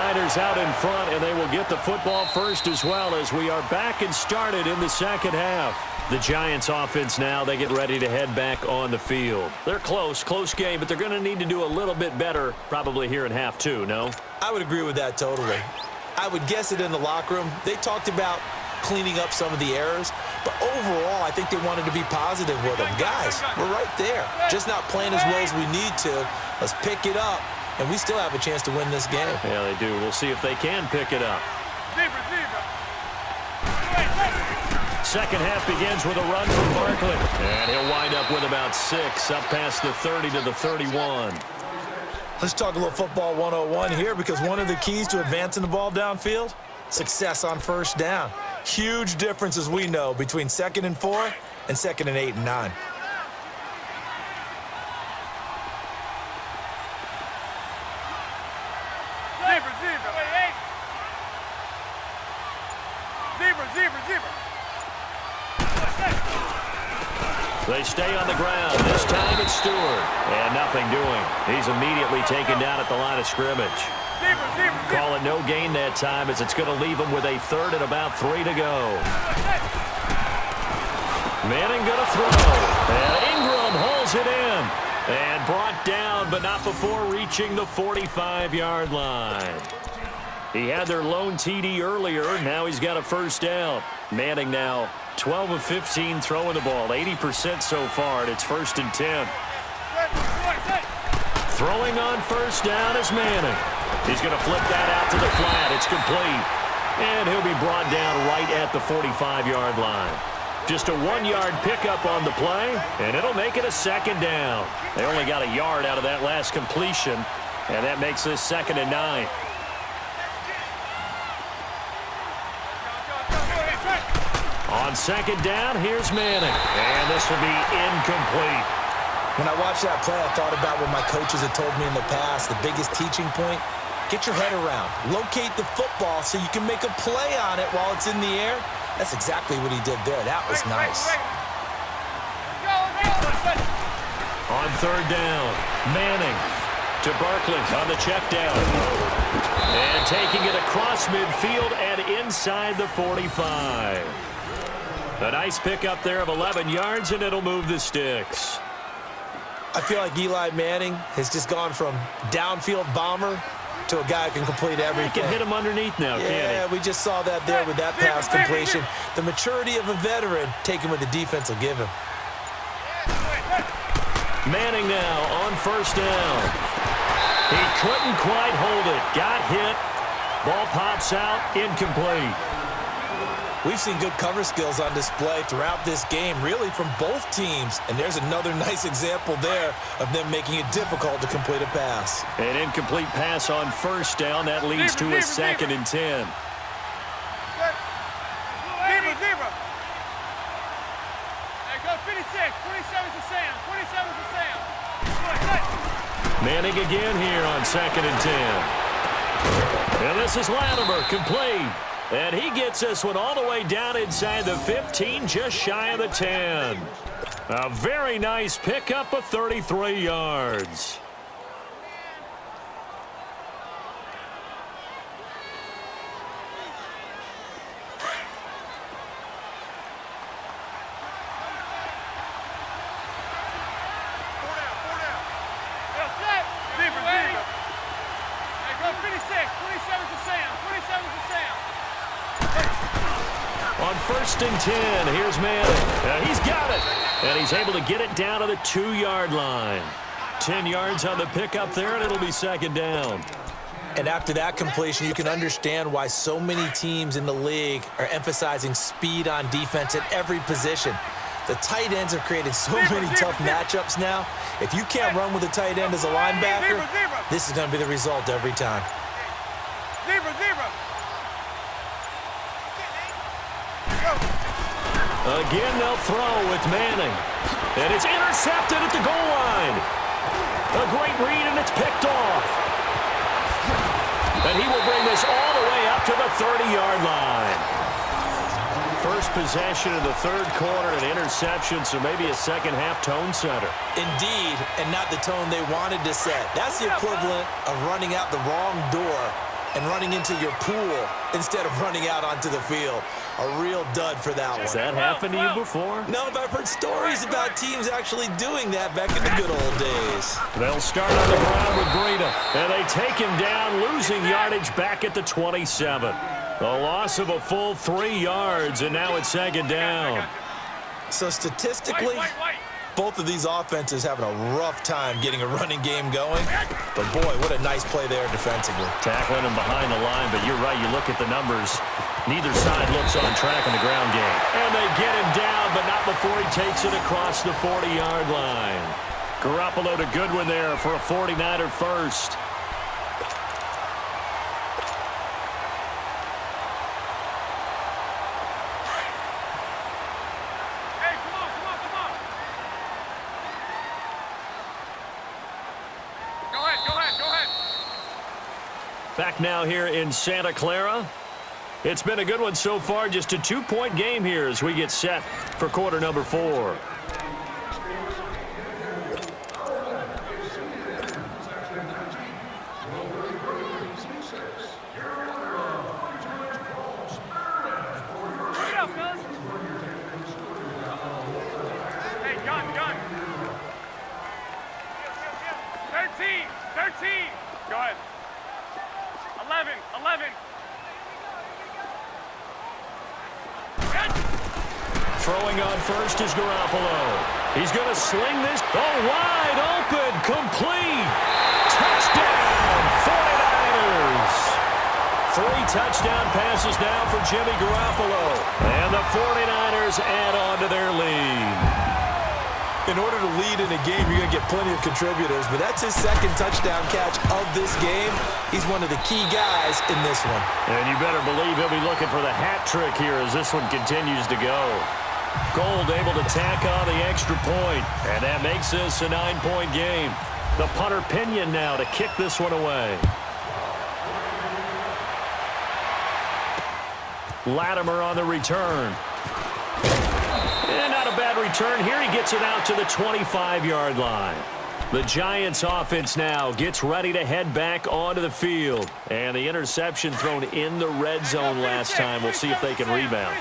49ers out in front, and they will get the football first as well as we are back and started in the second half. The Giants offense now, they get ready to head back on the field. They're close game, but they're going to need to do a little bit better probably here in half two, no? I would agree with that totally. I would guess it in the locker room. They talked about cleaning up some of the errors, but overall, I think they wanted to be positive with them. Guys, we're right there. Just not playing as well as we need to. Let's pick it up, and we still have a chance to win this game. Yeah, they do. We'll see if they can pick it up. Second half begins with a run from Barkley. And he'll wind up with about 6, up past the 30 to the 31. Let's talk a little football 101 here, because one of the keys to advancing the ball downfield, success on first down. Huge difference, as we know, between 2nd and 4 and 2nd and 8 and 9. They stay on the ground. This time it's Stewart. And nothing doing. He's immediately taken down at the line of scrimmage. Call it no gain that time, as it's going to leave him with a 3rd and about 3 to go. Manning going to throw. And Ingram hauls it in. And brought down, but not before reaching the 45-yard line. He had their lone TD earlier. Now he's got a first down. Manning now 12 of 15 throwing the ball, 80% so far, and it's 1st and 10. Throwing on first down is Manning. He's going to flip that out to the flat. It's complete. And he'll be brought down right at the 45-yard line. Just a 1-yard pickup on the play, and it'll make it a 2nd down. They only got a yard out of that last completion, and that makes this 2nd and 9. On 2nd down, here's Manning. And this will be incomplete. When I watched that play, I thought about what my coaches had told me in the past. The biggest teaching point, get your head around. Locate the football so you can make a play on it while it's in the air. That's exactly what he did there. That was nice. On 3rd down, Manning to Barkley on the check down. And taking it across midfield and inside the 45. A nice pickup there of 11 yards, and it'll move the sticks. I feel like Eli Manning has just gone from downfield bomber to a guy who can complete everything. He can hit him underneath now, can't he? Yeah, we just saw that there with that pass completion. The maturity of a veteran, taking what the defense will give him. Manning now on 1st down. He couldn't quite hold it. Got hit. Ball pops out. Incomplete. We've seen good cover skills on display throughout this game, really from both teams. And there's another nice example there of them making it difficult to complete a pass. An incomplete pass on 1st down. That leads to a 2nd and 10. Manning again here on 2nd and 10. And this is Latimer, complete. And he gets this one all the way down inside the 15, just shy of the 10. A very nice pickup of 33 yards. On 1st and 10, here's Manning. He's got it. And he's able to get it down to the 2-yard line. 10 yards on the pickup there, and it'll be 2nd down. And after that completion, you can understand why so many teams in the league are emphasizing speed on defense at every position. The tight ends have created so many tough matchups now. If you can't run with a tight end as a linebacker, this is going to be the result every time. Again, they'll throw with Manning. And it's intercepted at the goal line. A great read, and it's picked off. And he will bring this all the way up to the 30-yard line. First possession of the 3rd quarter, an interception, so maybe a second-half tone setter. Indeed, and not the tone they wanted to set. That's the equivalent of running out the wrong door and running into your pool instead of running out onto the field. A real dud for that one. Has that happened to you before? No, but I've heard stories about teams actually doing that back in the good old days. They'll start on the ground with Breida, and they take him down, losing yardage back at the 27. A loss of a full 3 yards, and now it's second down. So statistically, both of these offenses having a rough time getting a running game going. But boy, what a nice play there defensively. Tackling him behind the line, but you're right, you look at the numbers. Neither side looks on track in the ground game. And they get him down, but not before he takes it across the 40-yard line. Garoppolo to Goodwin there for a 49er first. Back now here in Santa Clara. It's been a good one so far. Just a 2-point game here as we get set for quarter number 4. Hey, gun. 13. Go ahead. 11. Throwing on first is Garoppolo. He's going to sling this. Oh, wide open, complete. Touchdown, 49ers. 3 touchdown passes now for Jimmy Garoppolo. And the 49ers add on to their lead. In order to lead in a game, you're going to get plenty of contributors, but that's his second touchdown catch of this game. He's one of the key guys in this one. And you better believe he'll be looking for the hat trick here as this one continues to go. Gold able to tack on the extra point, and that makes this a 9-point game. The punter Pinion now to kick this one away. Latimer on the return. And not a bad return here. He gets it out to the 25-yard line. The Giants offense now gets ready to head back onto the field. And the interception thrown in the red zone last time. We'll see if they can rebound.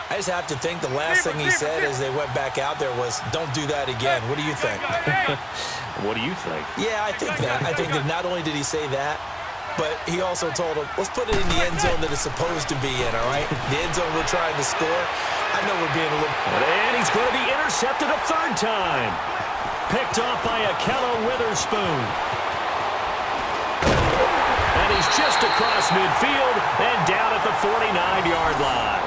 I just have to think the last thing he said as they went back out there was, don't do that again. What do you think? What do you think? Yeah, I think that. I think that not only did he say that, but he also told him, let's put it in the end zone that it's supposed to be in, all right? The end zone we're trying to score. I know we're being a little... And he's going to be intercepted a 3rd time. Picked off by Akello Witherspoon. And he's just across midfield and down at the 49-yard line.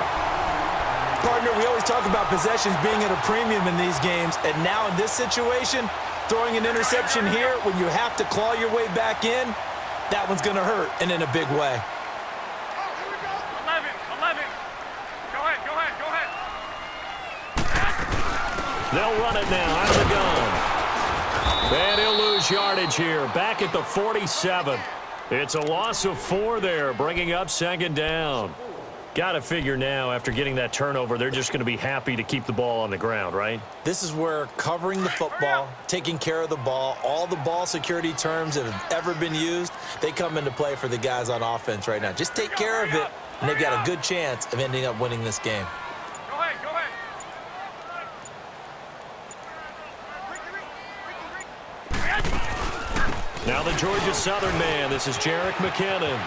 Partner, we always talk about possessions being at a premium in these games, and now in this situation, throwing an interception here when you have to claw your way back in, that one's going to hurt, and in a big way. 11. Go ahead. They'll run it now out of the gun. And he'll lose yardage here, back at the 47. It's a loss of 4 there, bringing up second down. Got to figure now, after getting that turnover, they're just going to be happy to keep the ball on the ground, right? This is where covering the football, taking care of the ball, all the ball security terms that have ever been used, they come into play for the guys on offense right now. Just take care of it, and they've got a good chance of ending up winning this game. Go ahead. Now the Georgia Southern man. This is Jerick McKinnon.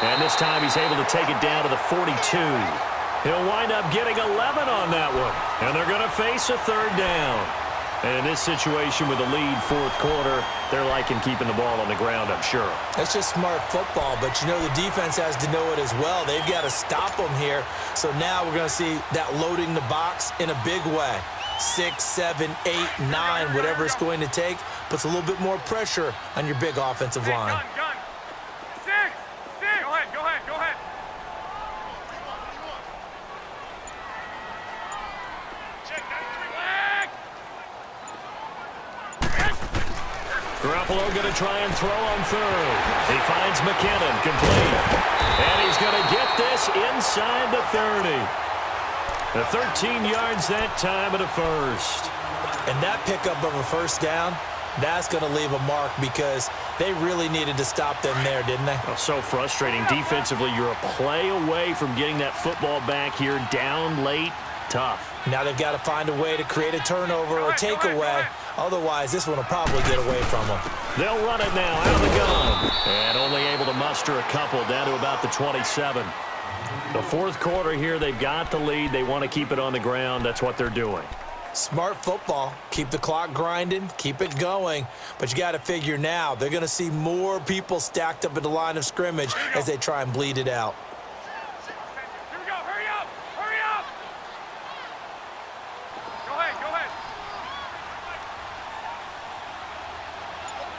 And this time he's able to take it down to the 42. He'll wind up getting 11 on that one. And they're going to face a 3rd down. And in this situation with the lead 4th quarter, they're liking keeping the ball on the ground, I'm sure. That's just smart football, but you know the defense has to know it as well. They've got to stop them here. So now we're going to see that loading the box in a big way. 6, 7, 8, 9, whatever it's going to take, puts a little bit more pressure on your big offensive line. Gun. 6. Go ahead. Garoppolo going to try and throw on 3rd. He finds McKinnon, complete. And he's going to get this inside the 30. The 13 yards that time at a 1st. And that pickup of a 1st down, that's going to leave a mark because They really needed to stop them there, didn't they? Oh, so frustrating. Defensively, you're a play away from getting that football back here. Down late, tough. Now they've got to find a way to create a turnover or takeaway. Otherwise, this one will probably get away from them. They'll run it now out of the gun. And only able to muster a couple down to about the 27. The fourth quarter here, they've got the lead. They want to keep it on the ground. That's what they're doing. Smart football. Keep the clock grinding. Keep it going. But you got to figure now they're going to see more people stacked up at the line of scrimmage as they try and bleed it out. Here we go. Hurry up. Hurry up. Go ahead. Go ahead.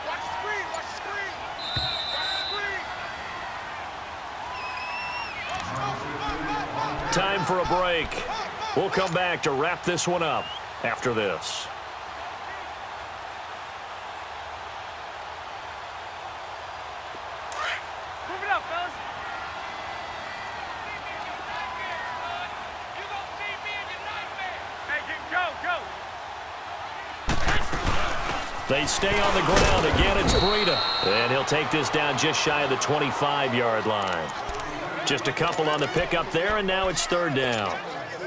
Watch the screen. Watch the screen. Watch the screen. Time for a break. We'll come back to wrap this one up after this. Move it up, fellas. Hey, go. They stay on the ground. Again, it's Breida. And he'll take this down just shy of the 25-yard line. Just a couple on the pickup there, and now it's third down.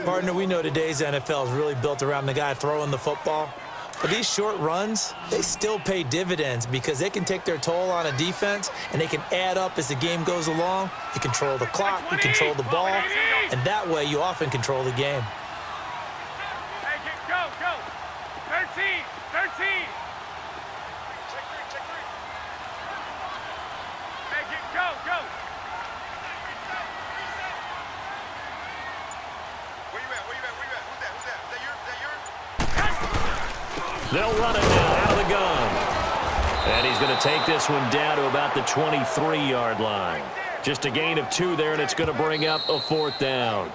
Partner, we know today's NFL is really built around the guy throwing the football. But these short runs, they still pay dividends because they can take their toll on a defense and they can add up as the game goes along. You control the clock, you control the ball, and that way you often control the game. Hey, go. 13. Check three. Hey, go. Where you at? Who's that? Is that yours? They'll run it now out of the gun. And he's going to take this one down to about the 23-yard line. Just a gain of 2 there, and it's going to bring up a fourth down.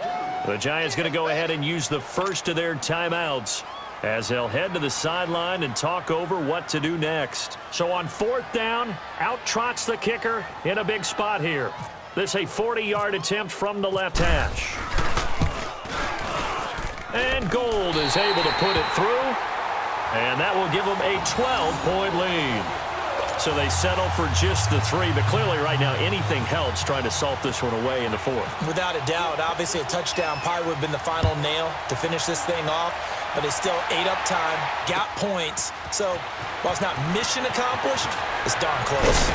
The Giants going to go ahead and use the first of their timeouts as they'll head to the sideline and talk over what to do next. So on fourth down, out trots the kicker in a big spot here. This a 40-yard attempt from the left hash. And Gold is able to put it through. And that will give them a 12-point lead. So they settle for just the 3. But clearly right now anything helps trying to salt this one away in the fourth. Without a doubt, obviously a touchdown probably would have been the final nail to finish this thing off. But it's still ate up time, got points. So while it's not mission accomplished, it's darn close.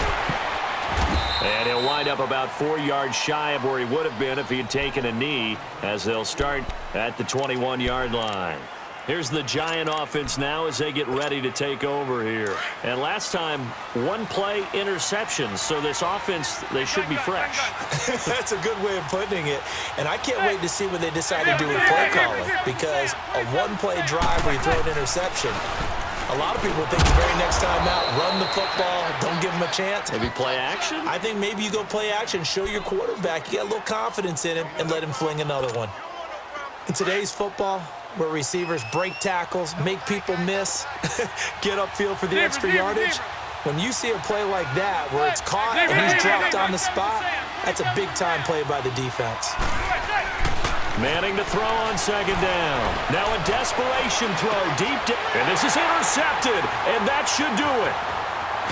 And he'll wind up about 4 yards shy of where he would have been if he had taken a knee as they'll start at the 21-yard line. Here's the Giant offense now as they get ready to take over here. And last time, 1-play interceptions. So this offense, they should be fresh. That's a good way of putting it. And I can't wait to see what they decide to do with play calling. Because a 1-play drive where you throw an interception, a lot of people think the very next time out, run the football, don't give them a chance. Maybe play action? I think maybe you go play action, show your quarterback, you got a little confidence in him, and let him fling another one. In today's football, where receivers break tackles, make people miss, get upfield for the extra yardage, when you see a play like that where it's caught and he's dropped on the spot, that's a big-time play by the defense. Manning to throw on second down. Now a desperation throw deep down. And this is intercepted, and that should do it.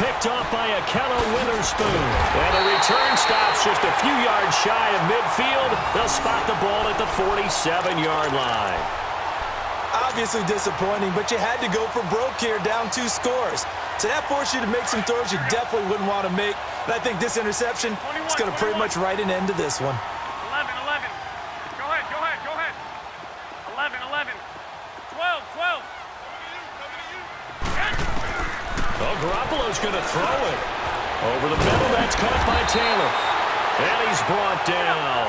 Picked off by Akello Witherspoon. And the return stops just a few yards shy of midfield. They'll spot the ball at the 47-yard line. Obviously disappointing, but you had to go for broke here, down 2 scores. So that forced you to make some throws you definitely wouldn't want to make. And I think this interception is going to pretty much write an end to this one. 11. Go ahead. 11. 12. Oh, Garoppolo's going to throw it. Over the middle, that's caught by Taylor. And he's brought down.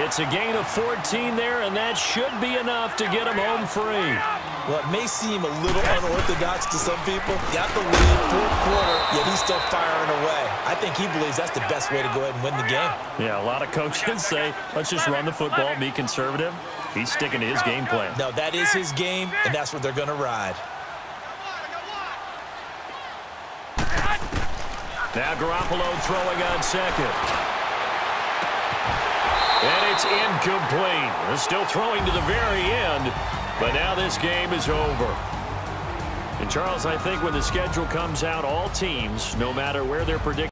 It's a gain of 14 there, and that should be enough to get him home free. Well, it may seem a little unorthodox to some people. Got the lead, fourth quarter, yet he's still firing away. I think he believes that's the best way to go ahead and win the game. Yeah, a lot of coaches say, let's just run the football, be conservative. He's sticking to his game plan. No, that is his game, and that's what they're going to ride. Now Garoppolo throwing on second. And it's incomplete. They're still throwing to the very end, but now this game is over. And Charles, I think when the schedule comes out, all teams, no matter where they're predicted,